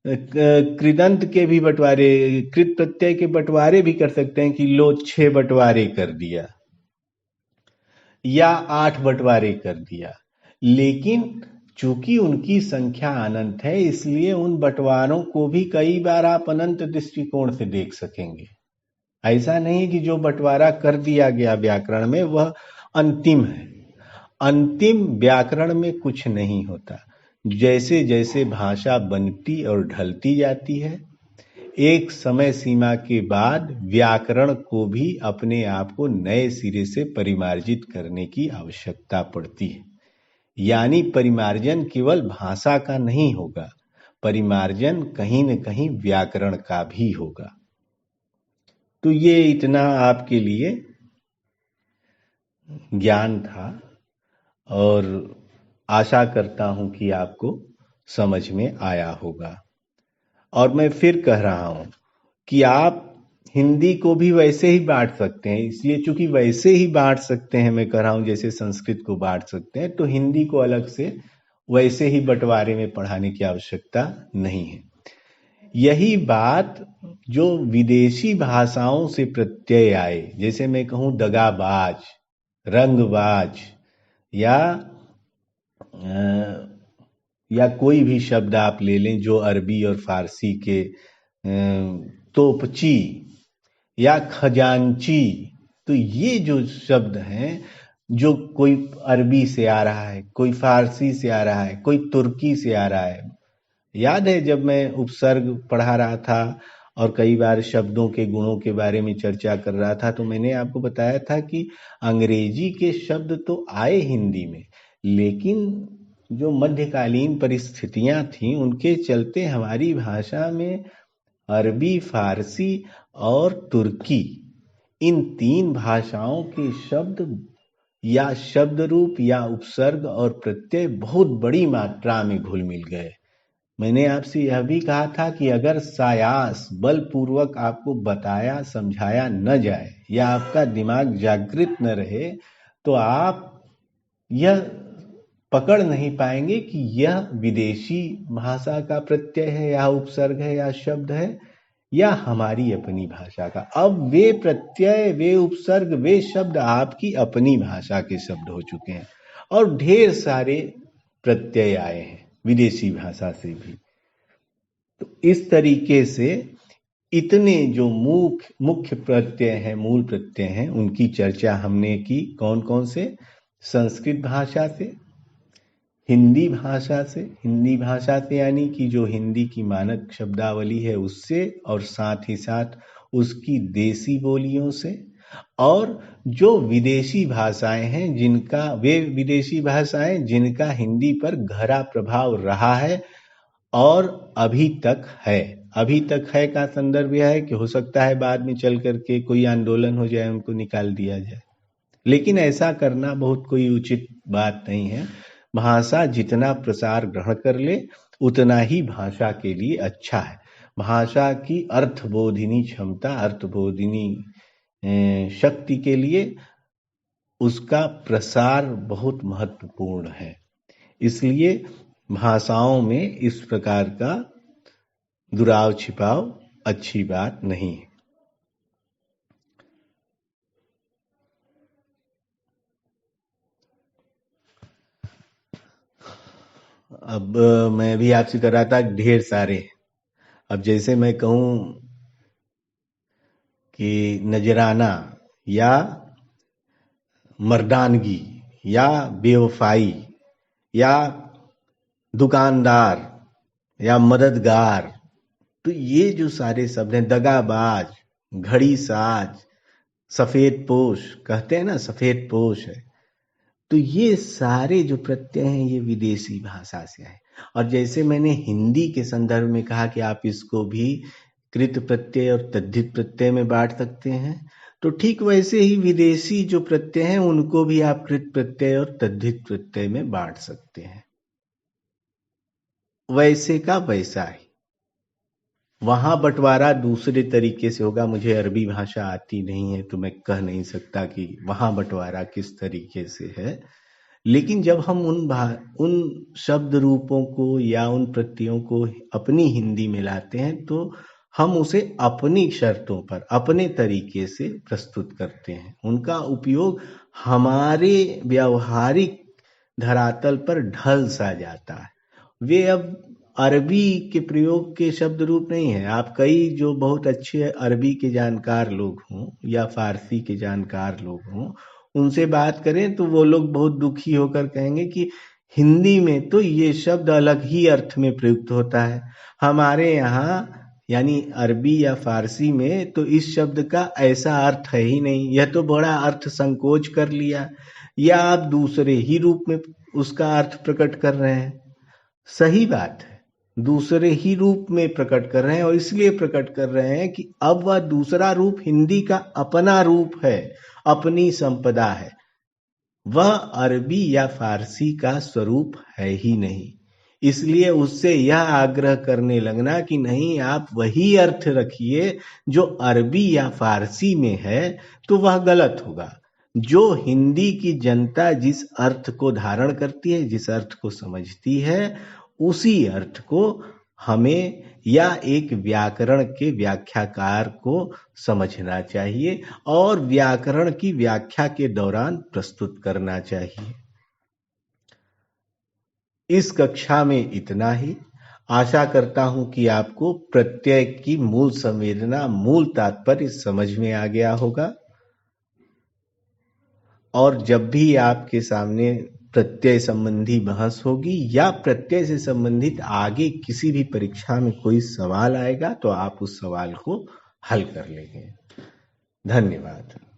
कृदंत के भी बंटवारे, कृत प्रत्यय के बंटवारे भी कर सकते हैं कि लो 6 बंटवारे कर दिया या 8 बंटवारे कर दिया। लेकिन चूंकि उनकी संख्या अनंत है, इसलिए उन बंटवारों को भी कई बार आप अनंत दृष्टिकोण से देख सकेंगे। ऐसा नहीं कि जो बंटवारा कर दिया गया व्याकरण में वह अंतिम है। अंतिम व्याकरण में कुछ नहीं होता। जैसे जैसे भाषा बनती और ढलती जाती है, एक समय सीमा के बाद व्याकरण को भी अपने आप को नए सिरे से परिमार्जित करने की आवश्यकता पड़ती है। यानी परिमार्जन केवल भाषा का नहीं होगा, परिमार्जन कहीं न कहीं व्याकरण का भी होगा। तो ये इतना आपके लिए ज्ञान था और आशा करता हूं कि आपको समझ में आया होगा। और मैं फिर कह रहा हूं कि आप हिंदी को भी वैसे ही बांट सकते हैं, इसलिए चूंकि वैसे ही बांट सकते हैं, मैं कह रहा हूं जैसे संस्कृत को बांट सकते हैं, तो हिंदी को अलग से वैसे ही बंटवारे में पढ़ाने की आवश्यकता नहीं है। यही बात जो विदेशी भाषाओं से प्रत्यय आए, जैसे मैं कहूं दगाबाज, रंगबाज या कोई भी शब्द आप ले लें जो अरबी और फारसी के तोपची या खजांची, तो ये जो शब्द हैं, जो कोई अरबी से आ रहा है, कोई फारसी से आ रहा है, कोई तुर्की से आ रहा है। याद है जब मैं उपसर्ग पढ़ा रहा था और कई बार शब्दों के गुणों के बारे में चर्चा कर रहा था, तो मैंने आपको बताया था कि अंग्रेजी के शब्द तो आए हिंदी में, लेकिन जो मध्यकालीन परिस्थितियां थीं उनके चलते हमारी भाषा में अरबी, फारसी और तुर्की, इन 3 भाषाओं के शब्द या शब्द रूप या उपसर्ग और प्रत्यय बहुत बड़ी मात्रा में घुल मिल गए। मैंने आपसे यह भी कहा था कि अगर सायास बलपूर्वक आपको बताया समझाया न जाए या आपका दिमाग जागृत न रहे, तो आप यह पकड़ नहीं पाएंगे कि यह विदेशी भाषा का प्रत्यय है या उपसर्ग है या शब्द है या हमारी अपनी भाषा का। अब वे प्रत्यय, वे उपसर्ग, वे शब्द आपकी अपनी भाषा के शब्द हो चुके हैं और ढेर सारे प्रत्यय आए हैं विदेशी भाषा से भी। तो इस तरीके से इतने जो मुख्य प्रत्यय हैं, मूल प्रत्यय हैं, उनकी चर्चा हमने की। कौन कौन से? संस्कृत भाषा से, हिंदी भाषा से यानी कि जो हिंदी की मानक शब्दावली है उससे, और साथ ही साथ उसकी देसी बोलियों से, और जो विदेशी भाषाएं हैं जिनका हिंदी पर गहरा प्रभाव रहा है और अभी तक है का संदर्भ यह है कि हो सकता है बाद में चल करके कोई आंदोलन हो जाए, उनको निकाल दिया जाए, लेकिन ऐसा करना बहुत कोई उचित बात नहीं है। भाषा जितना प्रसार ग्रहण कर ले उतना ही भाषा के लिए अच्छा है। भाषा की अर्थबोधिनी क्षमता, अर्थबोधिनी शक्ति के लिए उसका प्रसार बहुत महत्वपूर्ण है। इसलिए भाषाओं में इस प्रकार का दुराव छिपाव अच्छी बात नहीं है। अब मैं भी आपसे कर रहा था ढेर सारे। अब जैसे मैं कहूं कि नजराना या मर्दानगी या बेवफाई या दुकानदार या मददगार, तो ये जो सारे शब्द हैं, दगाबाज, घड़ी साज, सफेद पोश, कहते हैं ना सफेद पोश है, तो ये सारे जो प्रत्यय हैं ये विदेशी भाषा से आए। और जैसे मैंने हिंदी के संदर्भ में कहा कि आप इसको भी कृत प्रत्यय और तद्धित प्रत्यय में बांट सकते हैं, तो ठीक वैसे ही विदेशी जो प्रत्यय हैं उनको भी आप कृत प्रत्यय और तद्धित प्रत्यय में बांट सकते हैं। वैसे का वैसा ही वहां बंटवारा दूसरे तरीके से होगा। मुझे अरबी भाषा आती नहीं है तो मैं कह नहीं सकता कि वहां बंटवारा किस तरीके से है, लेकिन जब हम उन शब्द रूपों को या उन प्रत्ययों को अपनी हिंदी में लाते हैं तो हम उसे अपनी शर्तों पर अपने तरीके से प्रस्तुत करते हैं। उनका उपयोग हमारे व्यावहारिक धरातल पर ढल सा जाता है। वे अब अरबी के प्रयोग के शब्द रूप नहीं है। आप कई जो बहुत अच्छे अरबी के जानकार लोग हों या फारसी के जानकार लोग हों, उनसे बात करें तो वो लोग बहुत दुखी होकर कहेंगे कि हिंदी में तो ये शब्द अलग ही अर्थ में प्रयुक्त होता है, हमारे यहाँ यानी अरबी या फारसी में तो इस शब्द का ऐसा अर्थ है ही नहीं, यह तो बड़ा अर्थ संकोच कर लिया, या आप दूसरे ही रूप में उसका अर्थ प्रकट कर रहे हैं। सही बात है, दूसरे ही रूप में प्रकट कर रहे हैं, और इसलिए प्रकट कर रहे हैं कि अब वह दूसरा रूप हिंदी का अपना रूप है, अपनी संपदा है, वह अरबी या फारसी का स्वरूप है ही नहीं। इसलिए उससे यह आग्रह करने लगना कि नहीं आप वही अर्थ रखिए जो अरबी या फारसी में है, तो वह गलत होगा। जो हिंदी की जनता जिस अर्थ को धारण करती है, जिस अर्थ को समझती है, उसी अर्थ को हमें या एक व्याकरण के व्याख्याकार को समझना चाहिए और व्याकरण की व्याख्या के दौरान प्रस्तुत करना चाहिए। इस कक्षा में इतना ही। आशा करता हूं कि आपको प्रत्यय की मूल संवेदना, मूल तात्पर्य समझ में आ गया होगा। और जब भी आपके सामने प्रत्यय संबंधी बहस होगी या प्रत्यय से संबंधित आगे किसी भी परीक्षा में कोई सवाल आएगा, तो आप उस सवाल को हल कर लेंगे। धन्यवाद।